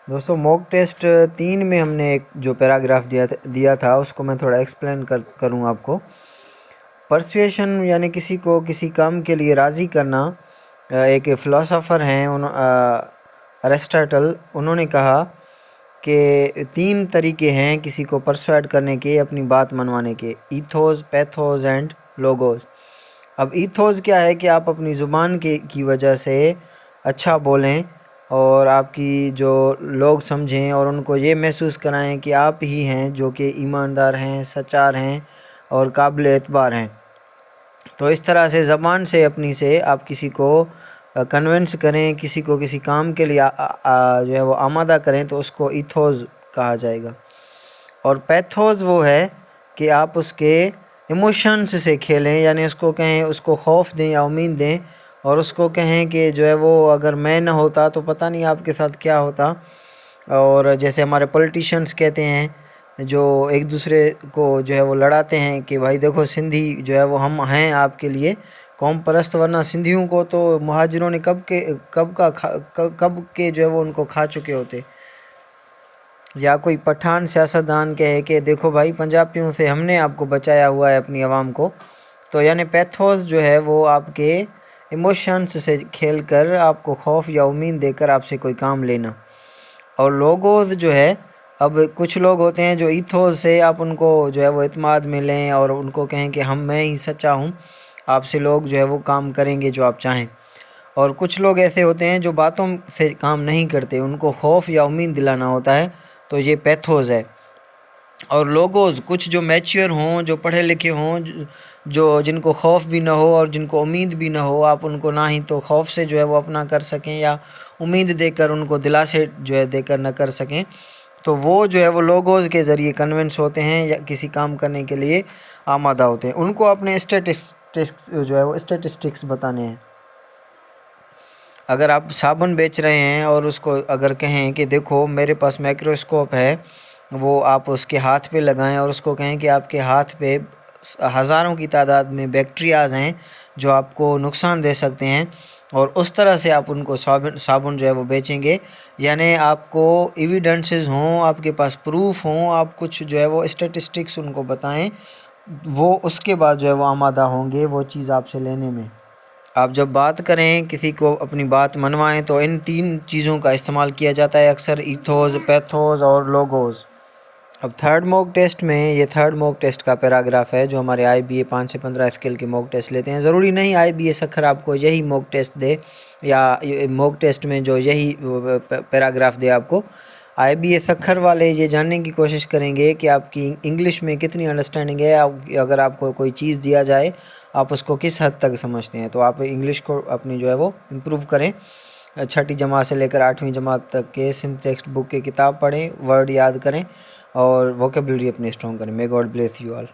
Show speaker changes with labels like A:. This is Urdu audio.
A: دوستوں موک ٹیسٹ 3 میں ہم نے ایک جو پیراگراف دیا تھا اس کو میں تھوڑا ایکسپلین کروں آپ کو۔ پرسویشن یعنی کسی کو کسی کام کے لیے راضی کرنا۔ ایک فلاسفر ہیں ارسطاٹل، انہوں نے کہا کہ 3 طریقے ہیں کسی کو پرسویڈ کرنے کے، اپنی بات منوانے کے: ایتھوس، پیتھوس اینڈ لوگوس۔ اب ایتھوس کیا ہے کہ آپ اپنی زبان کی وجہ سے اچھا بولیں اور آپ کی جو لوگ سمجھیں اور ان کو یہ محسوس کرائیں کہ آپ ہی ہیں جو کہ ایماندار ہیں، سچار ہیں اور قابل اعتبار ہیں۔ تو اس طرح سے زبان سے اپنی سے آپ کسی کو کنونس کریں، کسی کو کسی کام کے لیے جو ہے وہ آمادہ کریں، تو اس کو ایتھوس کہا جائے گا۔ اور پیتھوس وہ ہے کہ آپ اس کے ایموشنز سے کھیلیں، یعنی اس کو کہیں، اس کو خوف دیں یا امید دیں اور اس کو کہیں کہ جو ہے وہ اگر میں نہ ہوتا تو پتہ نہیں آپ کے ساتھ کیا ہوتا۔ اور جیسے ہمارے پولیٹیشنز کہتے ہیں جو ایک دوسرے کو جو ہے وہ لڑاتے ہیں کہ بھائی دیکھو سندھی جو ہے وہ ہم ہیں آپ کے لیے قوم پرست، ورنہ سندھیوں کو تو مہاجروں نے کب کے جو ہے وہ ان کو کھا چکے ہوتے۔ یا کوئی پٹھان سیاستدان کہے کہ دیکھو بھائی پنجابیوں سے ہم نے آپ کو بچایا ہوا ہے اپنی عوام کو۔ تو یعنی پیتھوس جو ہے وہ آپ کے ایموشنز سے کھیل کر آپ کو خوف یا امید دے کر آپ سے کوئی کام لینا۔ اور لوگوز جو ہے، اب کچھ لوگ ہوتے ہیں جو ایتھوس سے آپ ان کو جو ہے وہ اعتماد میں لیں اور ان کو کہیں کہ میں ہی سچا ہوں، آپ سے لوگ جو ہے وہ کام کریں گے جو آپ چاہیں۔ اور کچھ لوگ ایسے ہوتے ہیں جو باتوں سے کام نہیں کرتے، ان کو خوف یا امید دلانا ہوتا ہے، تو یہ پیتھوس ہے۔ اور لوگوز کچھ جو میچور ہوں، جو پڑھے لکھے ہوں، جن کو خوف بھی نہ ہو اور جن کو امید بھی نہ ہو، آپ ان کو نہ ہی تو خوف سے جو ہے وہ اپنا کر سکیں یا امید دے کر ان کو دلاسے جو ہے دے کر نہ کر سکیں، تو وہ جو ہے وہ لوگوز کے ذریعے کنونس ہوتے ہیں یا کسی کام کرنے کے لیے آمادہ ہوتے ہیں۔ ان کو اپنے اسٹیٹسٹکس بتانے ہیں۔ اگر آپ صابن بیچ رہے ہیں اور اس کو اگر کہیں کہ دیکھو میرے پاس مائکروسکوپ ہے، وہ آپ اس کے ہاتھ پہ لگائیں اور اس کو کہیں کہ آپ کے ہاتھ پہ ہزاروں کی تعداد میں بیکٹیریاز ہیں جو آپ کو نقصان دے سکتے ہیں، اور اس طرح سے آپ ان کو صابن جو ہے وہ بیچیں گے، یعنی آپ کو ایویڈنسز ہوں، آپ کے پاس پروف ہوں، آپ کچھ جو ہے وہ اسٹیٹسٹکس ان کو بتائیں، وہ اس کے بعد جو ہے وہ آمادہ ہوں گے وہ چیز آپ سے لینے میں۔ آپ جب بات کریں، کسی کو اپنی بات منوائیں، تو ان 3 چیزوں کا استعمال کیا جاتا ہے اکثر: ایتھوس، پیتھوس اور لوگوس۔ اب تھرڈ موک ٹیسٹ میں، یہ تھرڈ موک ٹیسٹ کا پیراگراف ہے جو ہمارے IBA 5 سے 15 اسکل کے موک ٹیسٹ لیتے ہیں۔ ضروری نہیں IBA سکھر آپ کو یہی موک ٹیسٹ دے یا موک ٹیسٹ میں جو یہی پیراگراف دے آپ کو۔ IBA سکھر والے یہ جاننے کی کوشش کریں گے کہ آپ کی انگلش میں کتنی انڈرسٹینڈنگ ہے، اگر آپ کو کوئی چیز دیا جائے آپ اس کو کس حد تک سمجھتے ہیں۔ تو آپ انگلش کو اپنی جو ہے وہ امپروو کریں، 6ٹھی جماعت سے لے کر 8ویں جماعت تک کے ٹیکسٹ بک کی کتاب پڑھیں، ورڈ یاد کریں اور ووکیبلری اپنی اسٹرانگ کریں۔ May God bless you all.